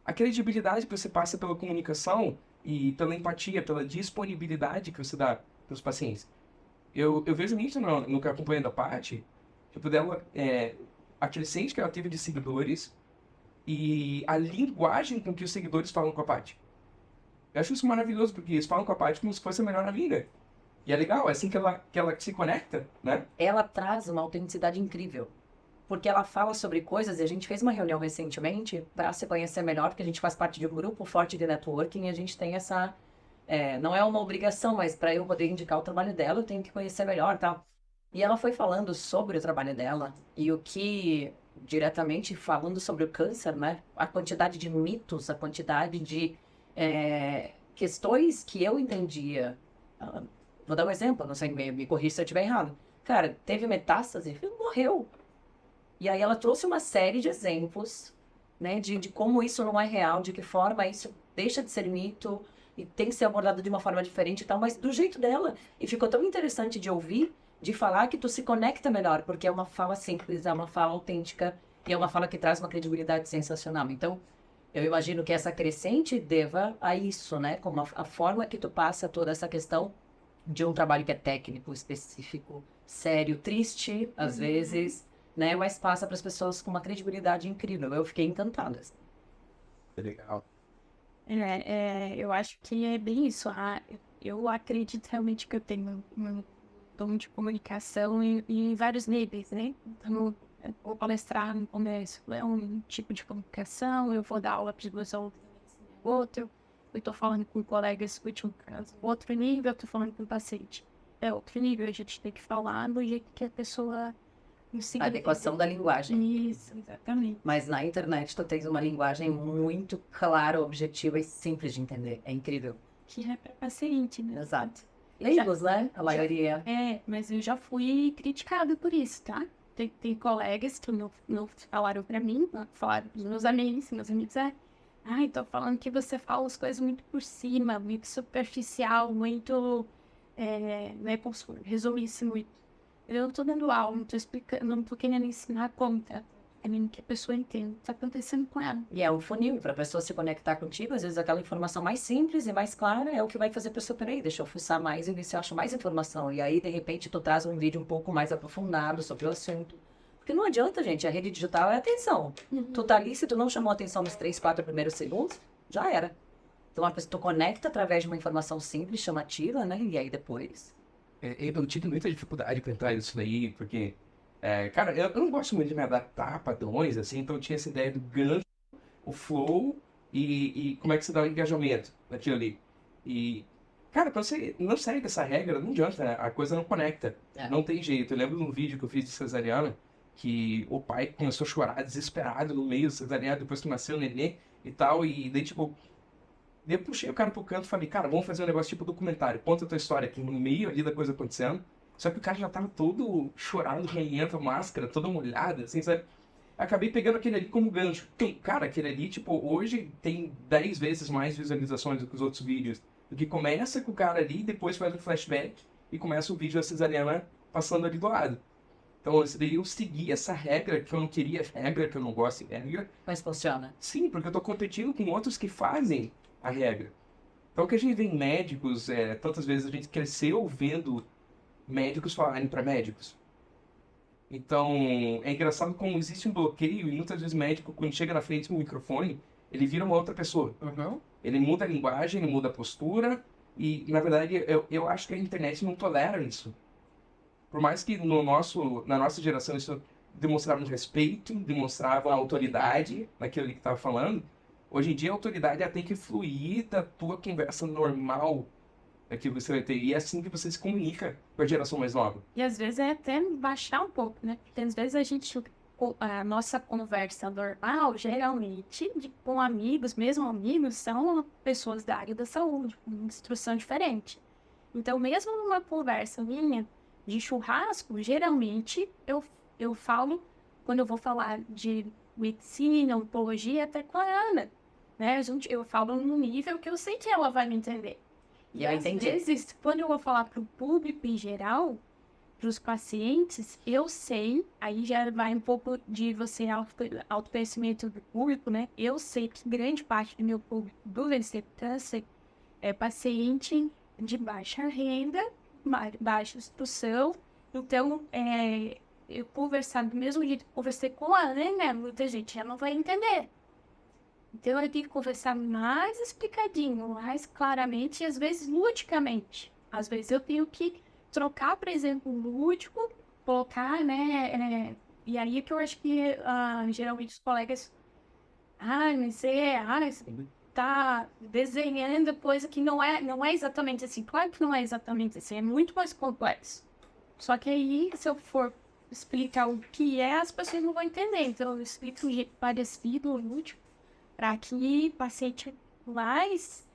A credibilidade que você passa pela comunicação e pela empatia, pela disponibilidade que você dá para os pacientes. eu vejo isso no que acompanha da Paty, tipo, dela, a crescente que ela teve de seguidores e a linguagem com que os seguidores falam com a Paty. Eu acho isso maravilhoso, porque eles falam com a Paty como se fosse a melhor amiga. E é legal, é assim que ela se conecta, né? Ela traz uma autenticidade incrível. Porque ela fala sobre coisas, e a gente fez uma reunião recentemente para se conhecer melhor, porque a gente faz parte de um grupo forte de networking e a gente tem essa... não é uma obrigação, mas para eu poder indicar o trabalho dela, eu tenho que conhecer melhor e tal. E ela foi falando sobre o trabalho dela e o que, diretamente falando sobre o câncer, né? A quantidade de mitos, a quantidade de questões que eu entendia. Vou dar um exemplo, não sei, me corrija se eu estiver errado. Cara, teve metástase, morreu. E aí ela trouxe uma série de exemplos, né, de como isso não é real, de que forma isso deixa de ser mito e tem que ser abordado de uma forma diferente e tal, mas do jeito dela. E ficou tão interessante de ouvir, de falar que tu se conecta melhor, porque é uma fala simples, é uma fala autêntica e é uma fala que traz uma credibilidade sensacional. Então, eu imagino que essa crescente deva a isso, né, como a forma que tu passa toda essa questão de um trabalho que é técnico, específico, sério, triste, às vezes, né? Mas passa para as pessoas com uma credibilidade incrível. Eu fiquei encantada. Legal. Eu acho que é bem isso. Eu acredito realmente que eu tenho um dom de comunicação em vários níveis, né? Então, eu vou palestrar no comércio, é um tipo de comunicação, eu vou dar aula para os alunos, outro. Eu estou falando com colegas, outro nível, eu estou falando com o paciente. É outro nível, a gente tem que falar do jeito que a pessoa... A adequação da linguagem. Isso, exatamente. Mas na internet tu tens uma linguagem muito clara, objetiva e simples de entender. É incrível. Que é para paciente, né? Exato. Leigos, né? A maioria. Mas eu já fui criticada por isso, tá? Tem colegas que não falaram pra mim, falaram pros meus amigos tô falando que você fala as coisas muito por cima, muito superficial, muito, né, como resumisse muito. Eu não tô dando aula, não tô explicando, não tô querendo ensinar como, tá? Querendo que a pessoa entenda o que tá acontecendo com ela. E é um funil para a pessoa se conectar contigo. Às vezes aquela informação mais simples e mais clara é o que vai fazer a pessoa, peraí, deixa eu fuçar mais e ver se eu acho mais informação. E aí, de repente, tu traz um vídeo um pouco mais aprofundado sobre o assunto. Porque não adianta, gente, a rede digital é atenção. Tu tá ali, se tu não chamou atenção nos 3, 4 primeiros segundos, já era. Então, a pessoa tu conecta através de uma informação simples, chamativa, né? E aí depois... Eu tive muita dificuldade para entrar nisso daí, porque, cara, eu não gosto muito de me adaptar a padrões, assim, então eu tinha essa ideia do gancho, o flow e como é que você dá o engajamento naquilo ali. E, cara, quando você não segue essa regra, não adianta, né? A coisa não conecta, não tem jeito. Eu lembro de um vídeo que eu fiz de cesariana, que o pai começou a chorar desesperado no meio da cesariana, depois que nasceu o nenê e tal, e daí, tipo... Eu puxei o cara pro canto e falei, cara, vamos fazer um negócio tipo documentário. Conta a tua história aqui no meio ali da coisa acontecendo. Só que o cara já tava todo chorado, ranhento, máscara, toda molhada, assim, sabe? Acabei pegando aquele ali como gancho. Cara, aquele ali, tipo, hoje tem 10 vezes mais visualizações do que os outros vídeos. Do que começa com o cara ali, depois faz um flashback e começa o vídeo da cesariana passando ali do lado. Então, esse daí eu segui essa regra, que eu não queria regra, que eu não gosto de regra. Mas funciona. Sim, porque eu tô competindo com outros que fazem a regra. Então, o que a gente vê em médicos, tantas vezes a gente cresceu vendo médicos falarem para médicos. Então, é engraçado como existe um bloqueio e muitas vezes o médico, quando chega na frente do microfone, ele vira uma outra pessoa. Ele muda a linguagem, ele muda a postura e, na verdade, eu acho que a internet não tolera isso. Por mais que na nossa geração isso demonstrava um respeito, demonstrava autoridade naquilo que estava falando, hoje em dia a autoridade tem que fluir da tua conversa normal que você vai ter. E é assim que você se comunica com a geração mais nova. E às vezes é até baixar um pouco, né? Porque às vezes a nossa conversa normal, geralmente, com amigos, mesmo amigos, são pessoas da área da saúde, com instrução diferente. Então, mesmo numa conversa minha de churrasco, geralmente eu falo, quando eu vou falar de medicina, oncologia, até com a Ana. Né? Eu falo num nível que eu sei que ela vai me entender. E às vezes, quando eu vou falar para o público em geral, para os pacientes, eu sei, aí já vai um pouco de você autoconhecimento do público, né? Eu sei que grande parte do meu público do VC Câncer é paciente de baixa renda, baixa instrução. Então, eu conversar do mesmo jeito que conversei com a Ana, muita gente já não vai entender. Então, eu tenho que conversar mais explicadinho, mais claramente e, às vezes, ludicamente. Às vezes, eu tenho que trocar, por exemplo, um lúdico, colocar, né? E aí que eu acho que, geralmente, os colegas... mas você tá desenhando coisa que não é exatamente assim. Claro que não é exatamente assim, é muito mais complexo. Só que aí, se eu for explicar o que é, as pessoas não vão entender. Então, eu explico um jeito parecido, lúdico, para que o paciente mais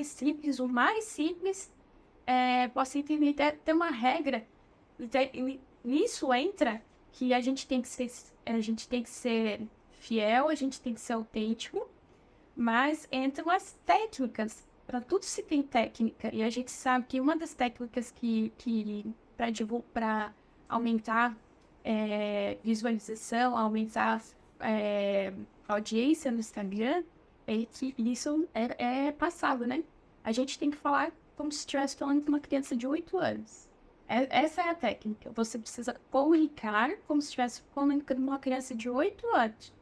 simples, o mais simples, possa entender. Tem uma regra, nisso entra que a gente tem que ser fiel, a gente tem que ser autêntico, mas entram as técnicas. Para tudo se tem técnica, e a gente sabe que uma das técnicas que para aumentar visualização, aumentar audiência no Instagram, é que isso é passado, né? A gente tem que falar como se estivesse falando com uma criança de 8 anos. Essa é a técnica. Você precisa comunicar como se estivesse comunicando com uma criança de 8 anos.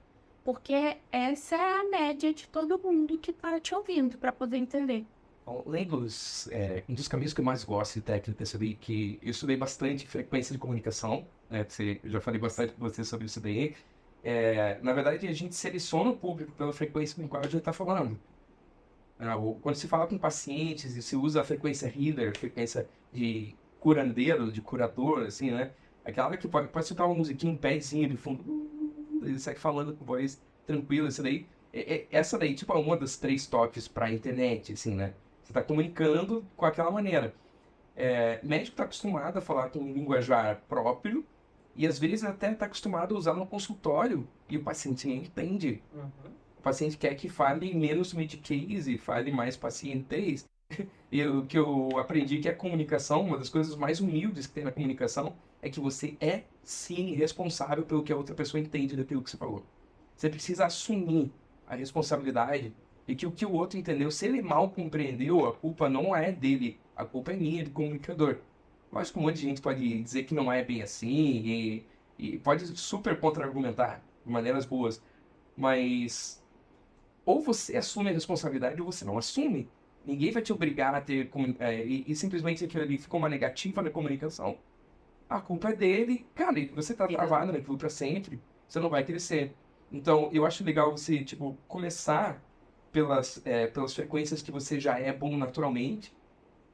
Porque essa é a média de todo mundo que está te ouvindo, para poder entender. Bom, um dos caminhos que eu mais gosto de técnica, que eu estudei bastante frequência de comunicação, né? Eu já falei bastante com você sobre isso daí. Na verdade, a gente seleciona o público pela frequência com a qual a gente está falando. Quando se fala com pacientes e se usa a frequência healer, frequência de curandeiro, de curador, assim, né? Aquela que pode citar uma musiquinha, um pezinho de fundo, ele segue falando com voz tranquila, isso daí. Essa daí, tipo, é uma das 3 toques para a internet, assim, né? Você está comunicando com aquela maneira. Médico está acostumado a falar com um linguajar próprio e às vezes até está acostumado a usar no consultório e o paciente não entende. Uhum. O paciente quer que fale menos medicase e fale mais pacientez. E o que eu aprendi que a comunicação, uma das coisas mais humildes que tem na comunicação, é que você é, sim, responsável pelo que a outra pessoa entende daquilo que você falou. Você precisa assumir a responsabilidade e que o que o outro entendeu, se ele mal compreendeu, a culpa não é dele, a culpa é minha, do comunicador. Lógico que um monte de gente pode dizer que não é bem assim e pode super contra-argumentar de maneiras boas, mas ou você assume a responsabilidade ou você não assume. Ninguém vai te obrigar a ter... E simplesmente aquilo ali ficou uma negativa na comunicação. A culpa é dele. Cara, você tá travado naquilo pra sempre. Você não vai crescer. Então, eu acho legal você, tipo, começar pelas frequências que você já é bom naturalmente,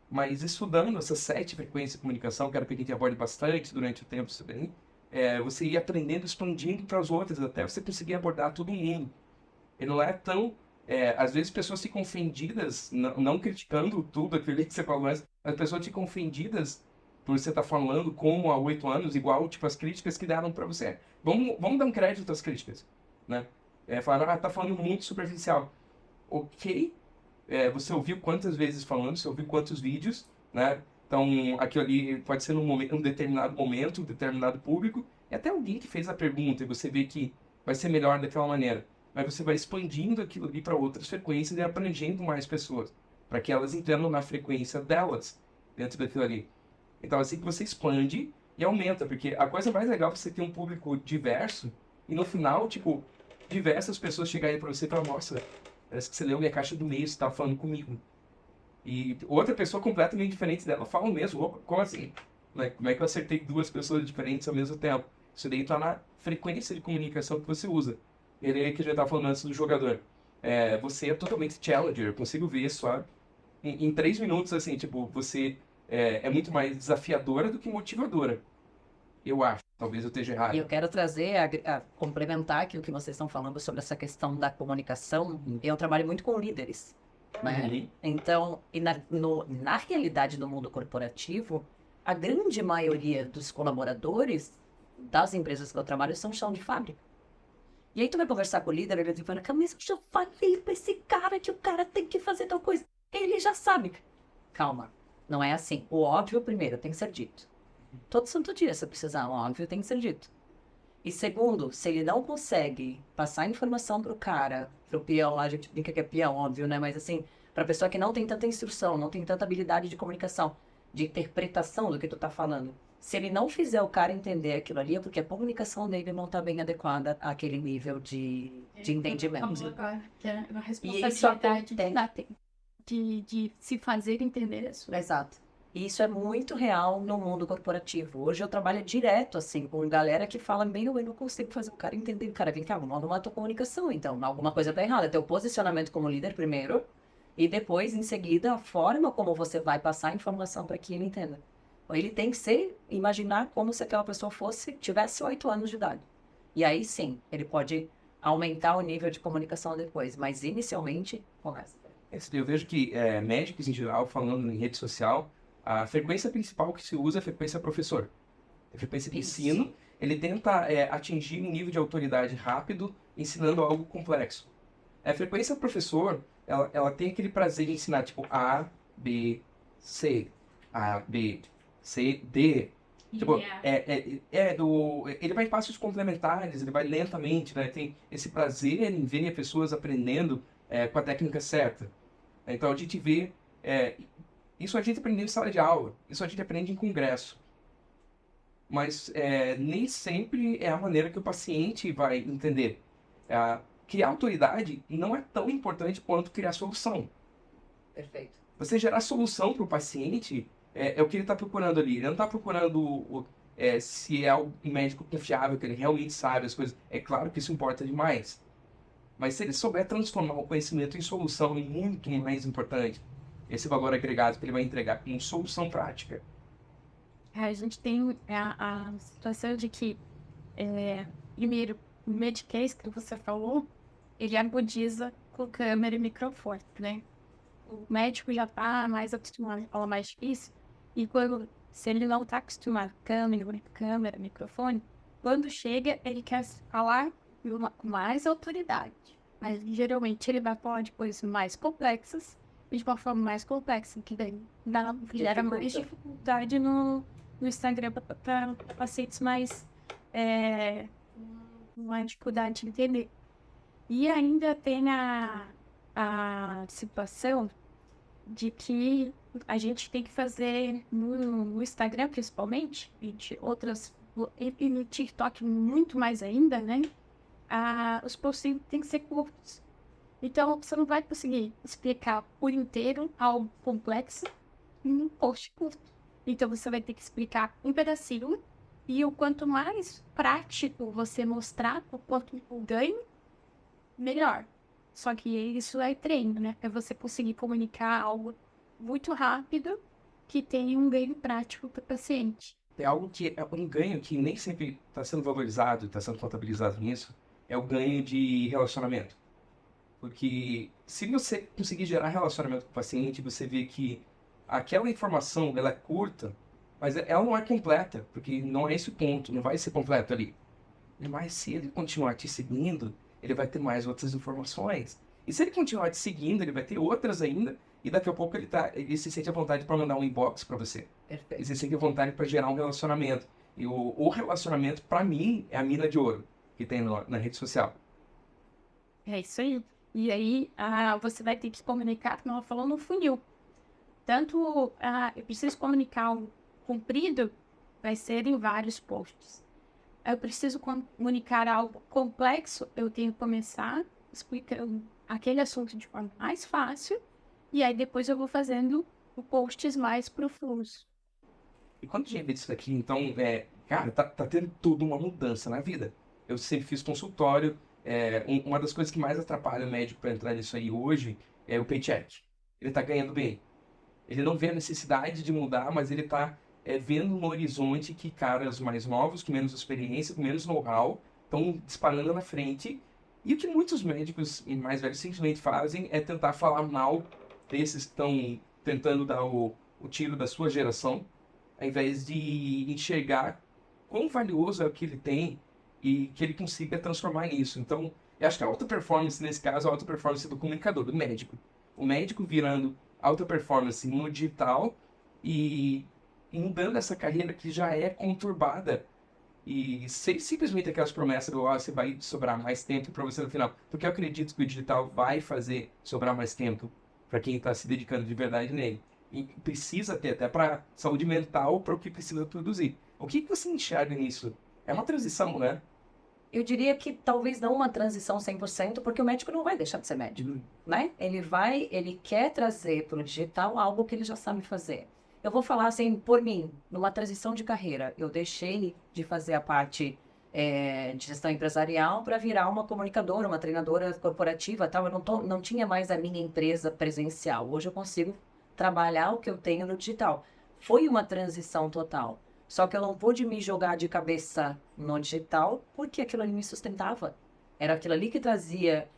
mas estudando essas 7 frequências de comunicação, que era o que a gente aborda bastante durante o tempo, você ir aprendendo, expandindo para as outras, até você conseguir abordar todo mundo. E não é tão... às vezes pessoas ficam ofendidas, não criticando tudo aquilo que você falou, mas as pessoas ficam ofendidas por você estar falando como há 8 anos, igual tipo as críticas que deram para você. Vamos dar um crédito às críticas, né? Falaram, tá falando muito superficial. Ok, você ouviu quantas vezes falando, você ouviu quantos vídeos, né? Então, aquilo ali pode ser num determinado momento, um determinado público, e até alguém que fez a pergunta e você vê que vai ser melhor daquela maneira. Mas você vai expandindo aquilo ali para outras frequências e abrangendo mais pessoas, para que elas entendam na frequência delas, dentro daquilo ali. Então, assim que você expande e aumenta, porque a coisa mais legal é você ter um público diverso e no final, tipo, diversas pessoas chegarem para você e falar, nossa, parece que você leu minha caixa do meio, você tá falando comigo. E outra pessoa completamente diferente dela fala o mesmo. Opa, como assim? Como é que eu acertei 2 pessoas diferentes ao mesmo tempo? Isso daí tá na frequência de comunicação que você usa. Ele é que já tá falando antes do jogador. Você é totalmente challenger, eu consigo ver só em 3 minutos, assim, tipo, você é muito mais desafiadora do que motivadora. Eu acho. Talvez eu esteja errado. E eu quero trazer, complementar aquilo que vocês estão falando sobre essa questão da comunicação. Eu trabalho muito com líderes, né? Então, na realidade do mundo corporativo, a grande maioria dos colaboradores das empresas que eu trabalho são chão de fábrica. E aí tu vai conversar com o líder, ele vai falar, mas eu já falei pra esse cara que o cara tem que fazer tal coisa. Ele já sabe. Calma, não é assim. O óbvio, primeiro, tem que ser dito. Todo santo dia, se precisar, o óbvio tem que ser dito. E segundo, se ele não consegue passar informação pro cara, pro peão, a gente brinca que é peão, óbvio, né? Mas assim, pra pessoa que não tem tanta instrução, não tem tanta habilidade de comunicação, de interpretação do que tu tá falando. Se ele não fizer o cara entender aquilo ali, é porque a comunicação dele não tá bem adequada àquele nível de entendimento. Agora, que é uma E isso responsabilidade acontece. de se fazer entender isso. Exato. E isso é muito real no mundo corporativo. Hoje eu trabalho direto, assim, com galera que fala, eu não consigo fazer o cara entender. Cara, vem cá, vamos arrumar a tua comunicação, então. Alguma coisa tá errada. Teu posicionamento como líder primeiro, e depois, em seguida, a forma como você vai passar a informação para que ele entenda. Ele tem que imaginar como se aquela pessoa tivesse 8 anos de idade. E aí sim, ele pode aumentar o nível de comunicação depois, mas inicialmente, começa. Eu vejo que médicos em geral, falando em rede social, a frequência principal que se usa é a frequência professor. A frequência de Isso. ensino, ele tenta atingir um nível de autoridade rápido, ensinando algo complexo. A frequência professor, ela tem aquele prazer em ensinar, tipo, A, B, C, A, B, C, D. Tipo, ele vai em passos complementares, ele vai lentamente, né? Tem esse prazer em ver pessoas aprendendo com a técnica certa. Então a gente vê, isso a gente aprende em sala de aula, isso a gente aprende em congresso. Mas nem sempre é a maneira que o paciente vai entender. Criar autoridade não é tão importante quanto criar solução. Perfeito. Você gerar solução para o paciente é o que ele está procurando ali. Ele não está procurando se é um médico confiável, que ele realmente sabe as coisas. É claro que isso importa demais. Mas se ele souber transformar o conhecimento em solução, é muito mais importante. Esse valor agregado que ele vai entregar em solução prática. A gente tem a situação de que, primeiro, o Medicase que você falou, ele agudiza com câmera e microfone, né? O médico já está mais acostumado a falar mais difícil, e se ele não está acostumado com câmera, microfone, quando chega, ele quer falar com mais autoridade. Mas, geralmente, ele vai falar de coisas mais complexas, e de uma forma mais complexa, que daí gera mais dificuldade no Instagram para pacientes mais uma dificuldade de entender. E ainda tem a situação de que a gente tem que fazer no Instagram, principalmente, e no TikTok muito mais ainda, né? Os posts têm que ser curtos. Então, você não vai conseguir explicar por inteiro algo complexo em um post curto. Então, você vai ter que explicar um pedacinho, e o quanto mais prático você mostrar o ganho, melhor. Só que isso é treino, né? É você conseguir comunicar algo muito rápido que tenha um ganho prático para o paciente. É algo que é um ganho que nem sempre está sendo valorizado, está sendo contabilizado nisso, é o ganho de relacionamento. Porque se você conseguir gerar relacionamento com o paciente, você vê que aquela informação ela é curta, mas ela não é completa, porque não é esse o ponto, não vai ser completo ali. Mas se ele continuar te seguindo, ele vai ter mais outras informações. E se ele continuar te seguindo, ele vai ter outras ainda, e daqui a pouco ele se sente à vontade para mandar um inbox para você. Perfeito. Ele se sente à vontade para gerar um relacionamento. E o relacionamento, para mim, é a mina de ouro que tem na rede social. É isso aí. E aí, você vai ter que se comunicar, como ela falou, no funil. Tanto, eu preciso comunicar algo comprido, vai ser em vários posts. Eu preciso comunicar algo complexo, eu tenho que começar explicando aquele assunto de forma mais fácil, e aí depois eu vou fazendo posts mais profundos. E quando a gente vê isso aqui, então, cara, tá tendo tudo uma mudança na vida. Eu sempre fiz consultório. Uma das coisas que mais atrapalha o médico para entrar nisso aí hoje é o paycheck. Ele tá ganhando bem. Ele não vê a necessidade de mudar, mas ele tá vendo no horizonte que caras mais novos, com menos experiência, com menos know-how, estão disparando na frente. E o que muitos médicos e mais velhos simplesmente fazem é tentar falar mal desses que estão tentando dar o tiro da sua geração, ao invés de enxergar quão valioso é o que ele tem e que ele consiga transformar nisso. Então, eu acho que a alta performance, nesse caso, é a alta performance do comunicador, do médico. O médico virando alta performance no digital e mudando essa carreira que já é conturbada e sem simplesmente aquelas promessas do você vai sobrar mais tempo para você no final. Porque eu acredito que o digital vai fazer sobrar mais tempo para quem está se dedicando de verdade nele. e precisa ter até para saúde mental, para o que precisa produzir. O que você enxerga nisso? É uma transição, né? Eu diria que talvez não uma transição 100%, porque o médico não vai deixar de ser médico, né? Ele quer trazer para o digital algo que ele já sabe fazer. Eu vou falar assim, por mim, numa transição de carreira, eu deixei de fazer a parte de gestão empresarial para virar uma comunicadora, uma treinadora corporativa, tal. Eu não tinha mais a minha empresa presencial. Hoje eu consigo trabalhar o que eu tenho no digital. Foi uma transição total. Só que eu não pude me jogar de cabeça no digital porque aquilo ali me sustentava. Era aquilo ali que trazia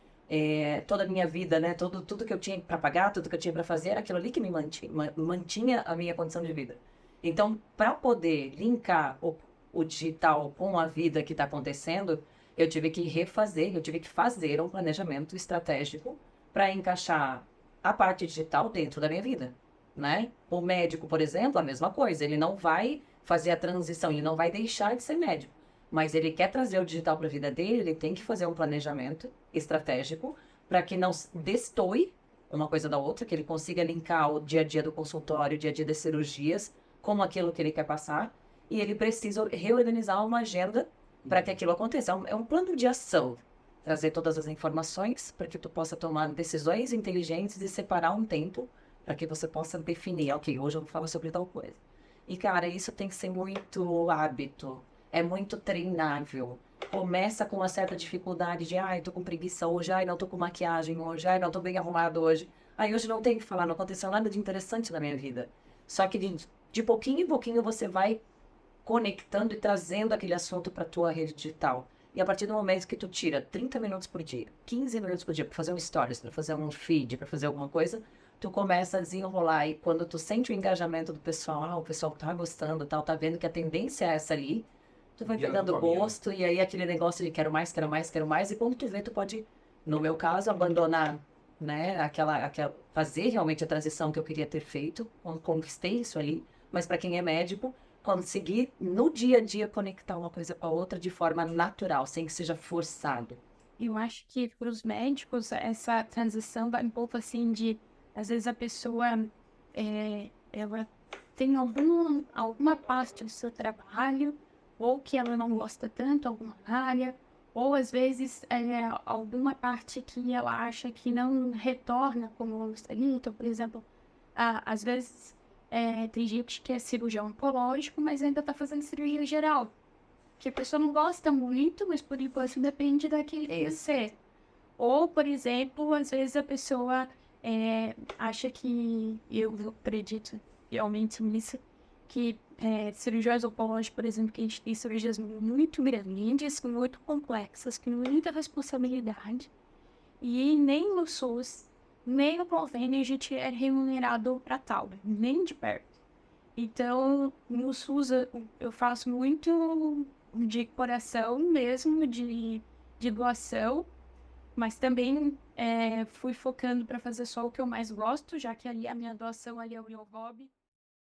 toda a minha vida, né? Tudo que eu tinha para pagar, tudo que eu tinha para fazer, era aquilo ali que me mantinha a minha condição de vida. Então, para poder linkar o digital com a vida que está acontecendo, eu tive que fazer um planejamento estratégico para encaixar a parte digital dentro da minha vida, né? O médico, por exemplo, a mesma coisa. Ele não vai fazer a transição, ele não vai deixar de ser médico, mas ele quer trazer o digital para a vida dele, ele tem que fazer um planejamento estratégico para que não destoie uma coisa da outra, que ele consiga linkar o dia a dia do consultório, o dia a dia das cirurgias, com aquilo que ele quer passar, e ele precisa reorganizar uma agenda para que aquilo aconteça. É um plano de ação, trazer todas as informações para que tu possa tomar decisões inteligentes e separar um tempo para que você possa definir, ok, hoje eu vou falar sobre tal coisa. E, cara, isso tem que ser muito hábito, é muito treinável. Começa com uma certa dificuldade de, ai, tô com preguiça hoje, ai, não tô com maquiagem hoje, ai, não tô bem arrumado hoje. Ai, hoje não tenho que falar, não aconteceu nada de interessante na minha vida. Só que de pouquinho em pouquinho você vai conectando e trazendo aquele assunto para tua rede digital. E a partir do momento que tu tira 30 minutos por dia, 15 minutos por dia para fazer um stories, para fazer um feed, para fazer alguma coisa, tu começa a desenrolar, e quando tu sente o engajamento do pessoal, o pessoal tá gostando, tal, tá vendo que a tendência é essa ali, tu vai pegando gosto, e aí aquele negócio de quero mais, quero mais, quero mais, e quando tu vê, tu pode, no meu caso, abandonar, né, fazer realmente a transição que eu queria ter feito, conquistei isso ali, mas para quem é médico, conseguir no dia a dia conectar uma coisa com a outra de forma natural, sem que seja forçado. Eu acho que para os médicos essa transição vai um pouco assim de, às vezes a pessoa ela tem alguma parte do seu trabalho, ou que ela não gosta tanto, alguma área, ou às vezes alguma parte que ela acha que não retorna como ela gostaria. Então, por exemplo, às vezes tem gente que é cirurgião oncológico, mas ainda está fazendo cirurgia geral. Que a pessoa não gosta muito, mas por enquanto depende daquele que você. Ou, por exemplo, às vezes a pessoa acha que, eu acredito realmente nisso, que cirurgiões oncológicas, por exemplo, que a gente tem cirurgias muito grandes, muito complexas, com muita responsabilidade, e nem no SUS, nem no convênio a gente é remunerado para tal, nem de perto. Então, no SUS eu faço muito de coração mesmo, de doação, mas também fui focando para fazer só o que eu mais gosto, já que ali a minha doação ali é o meu hobby.